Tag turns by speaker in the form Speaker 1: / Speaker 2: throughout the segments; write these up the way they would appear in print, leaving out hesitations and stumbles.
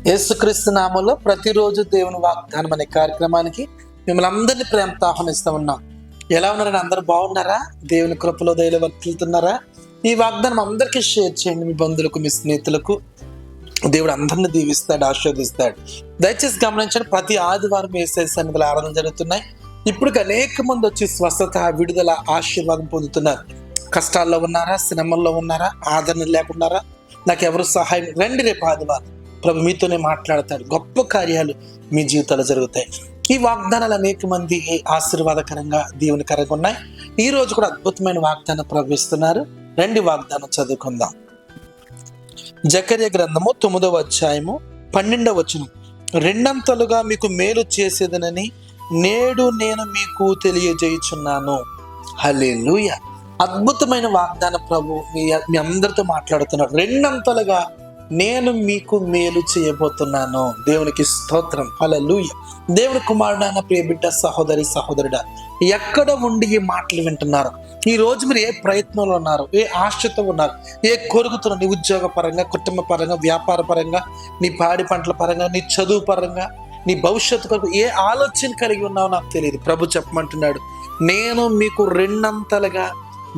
Speaker 1: యేసుక్రీస్తు నామంలో ప్రతిరోజు దేవుని వాగ్దానం అనే కార్యక్రమానికి మిమ్మల్ని అందరినీ ప్రేమతో ఆహ్వానిస్తూ ఉన్నాం. ఎలా ఉన్నారని అందరూ బాగున్నారా? దేవుని కృపలో దయలో వర్తిల్తున్నారా? ఈ వాగ్దానం అందరికీ షేర్ చేయండి, మీ బంధువులకు, మీ స్నేహితులకు. దేవుడు అందరిని దీవిస్తాడు, ఆశీర్వదిస్తాడు. దయచేసి గమనించండి, ప్రతి ఆదివారం యేసయ్య సన్నిధిలో ఆరాధన జరుగుతున్నాయి. ఇప్పుడు అనేక మంది వచ్చి స్వస్థత, విడుదల, ఆశీర్వాదం పొందుతున్నారు. కష్టాల్లో ఉన్నారా? శ్రమల్లో ఉన్నారా? ఆదరణ లేకున్నారా? నాకు ఎవరు సహాయం? రండి, రేపు ఆదివారం ప్రభు మీతోనే మాట్లాడతాడు. గొప్ప కార్యాలు మీ జీవితాలు జరుగుతాయి. ఈ వాగ్దానాలు అనేక మంది ఆశీర్వాదకరంగా, దీవెనకరంగా ఉన్నాయి. ఈ రోజు కూడా అద్భుతమైన వాగ్దానం ప్రవేశిస్తున్నారు. రండి, వాగ్దానం చదువుకుందాం. జకర్యా గ్రంథము 9వ అధ్యాయము 12వ వచనం. రెండంతలుగా మీకు మేలు చేసేదనని నేడు నేను మీకు తెలియజేయుచున్నాను. హల్లెలూయా. అద్భుతమైన వాగ్దాన ప్రభు మీ అందరితో మాట్లాడుతున్నాడు. రెండంతలుగా నేను మీకు మేలు చేయబోతున్నాను. దేవునికి స్తోత్రం. హల్లెలూయా. దేవుని కుమారుడైన ప్రియ బిడ్డ, సహోదరి, సహోదరుడా, ఎక్కడ ఉండి ఈ మాటలు వింటున్నారు? ఈ రోజు మీరు ఏ ప్రయత్నంలో ఉన్నారు? ఏ ఆశతో ఉన్నారు? ఏ కోరుకుతున్నారు? నీ ఉద్యోగ పరంగా, కుటుంబ పరంగా, వ్యాపార పరంగా, నీ పాడి పంటల పరంగా, నీ చదువు పరంగా, నీ భవిష్యత్తు కొరకు ఏ ఆలోచన కలిగి ఉన్నావో నాకు తెలియదు. ప్రభు చెప్పమంటున్నాడు, నేను మీకు రెండంతలుగా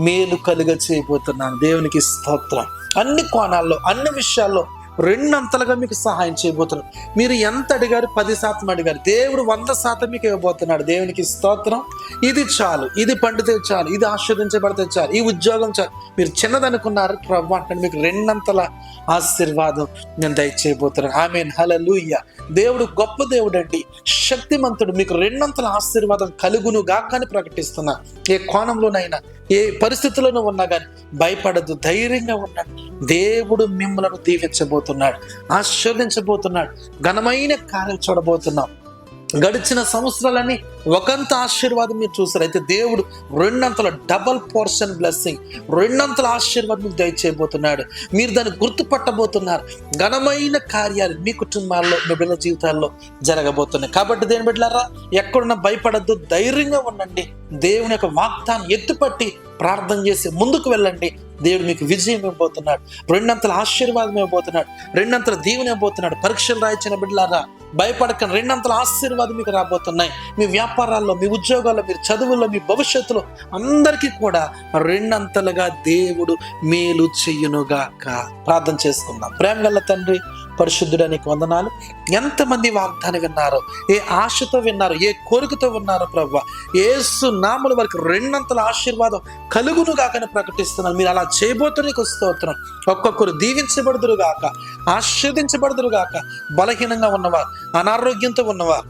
Speaker 1: మేలు కలుగ చేయబోతున్నాను. దేవునికి స్తోత్రం. అన్ని కోణాల్లో, అన్ని విషయాల్లో రెండంతలుగా మీకు సహాయం చేయబోతున్నాడు. మీరు ఎంత అడిగారు? 10% అడిగారు. దేవుడు 100% మీకు ఇవ్వబోతున్నాడు. దేవునికి స్తోత్రం. ఇది చాలు, ఇది పండితే చాలు, ఇది ఆశీర్వదించబడితే చాలు, ఈ ఉద్యోగం చాలు. మీరు చిన్నదనుకున్నారు, ప్రభు అంటే మీకు రెండంతల ఆశీర్వాదం నేను దయచేయబోతున్నాను. ఆమేన్. హల్లెలూయా. దేవుడు గొప్ప దేవుడు అండి, శక్తిమంతుడు. మీకు రెండంతల ఆశీర్వాదం కలుగును గాక అని ప్రకటిస్తున్నా. ఏ కోణంలోనైనా, ఏ పరిస్థితుల్లోనూ ఉన్నా కానీ భయపడద్దు, ధైర్యంగా ఉండండి. దేవుడు మిమ్మల్ని దీవించబోతున్నాడు, ఆశీర్వదించబోతున్నాడు. ఘనమైన కార్యాలు చూడబోతున్నాం. గడిచిన సంవత్సరాలన్నీ ఒకంత ఆశీర్వాదం మీరు చూసారు. అయితే దేవుడు రెండంతల డబల్ పోర్షన్ బ్లెస్సింగ్, రెండంతల ఆశీర్వాదం మీకు దయచేయబోతున్నాడు. మీరు దాన్ని గుర్తుపట్టబోతున్నారు. ఘనమైన కార్యాలు మీ కుటుంబాల్లో, మీ బిడ్డల జీవితాల్లో జరగబోతున్నాయి. కాబట్టి దేవుని బిడ్డలారా, ఎక్కడున్నా భయపడద్దు, ధైర్యంగా ఉండండి. దేవుని యొక్క వాగ్దానం ఎత్తుపట్టి ప్రార్థన చేసి ముందుకు వెళ్ళండి. దేవుడు మీకు విజయం ఇవ్వబోతున్నాడు, రెండంతల ఆశీర్వాదం ఇవ్వబోతున్నాడు, రెండంతల దీవెన ఇవ్వబోతున్నాడు. పరీక్షలు రాయించిన బిడ్డలారా భయపడకండి, రెండంతల ఆశీర్వాదం మీకు రాబోతున్నాయి. మీ వ్యాపారాల్లో, మీ ఉద్యోగాల్లో, మీ చదువుల్లో, మీ భవిష్యత్తులో అందరికీ కూడా రెండంతలుగా దేవుడు మేలు చెయ్యునుగాక. ప్రార్థన చేసుకుందాం. ప్రేమ గల తండ్రి, పరిశుద్ధుడానికి వందనాలు. ఎంతమంది వాగ్దానం విన్నారో, ఏ ఆశతో విన్నారో, ఏ కోరికతో ఉన్నారో ప్రభువా, యేసు నామముల వరకు రెండంతల ఆశీర్వాదం కలుగును గాకని ప్రకటిస్తున్నాను. మీరు అలా చేయబోతున్న స్తోత్రం. ఒక్కొక్కరు దీవించబడుదురు గాక, ఆశీర్వదించబడుదురు గాక. బలహీనంగా ఉన్నవారు, అనారోగ్యంతో ఉన్నవారు,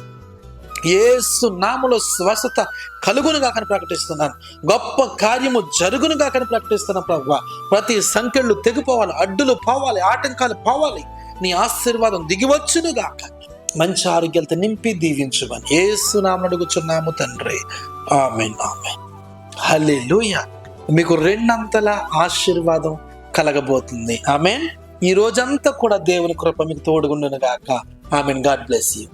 Speaker 1: యేసు నామములో స్వస్థత కలుగును గాకని ప్రకటిస్తున్నాను. గొప్ప కార్యము జరుగును గాకని ప్రకటిస్తున్నాను ప్రభువా. ప్రతి సంకెళ్ళు తెగిపోవాలి, అడ్డులు పోవాలి, ఆటంకాలు పోవాలి. నీ ఆశీర్వాదం దిగివచ్చును గాక. మంచి ఆరోగ్యాలతో నింపి దీవించుమని యేసు నామమున అడుగుచున్నాము తండ్రి. ఆమేన్, ఆమేన్. హల్లెలూయా. మీకు రెండంతల ఆశీర్వాదం కలగబోతుంది. ఆమేన్. ఈ రోజంతా కూడా దేవుని కృప మీకు తోడుగుండును గాక. ఆమేన్. God bless you.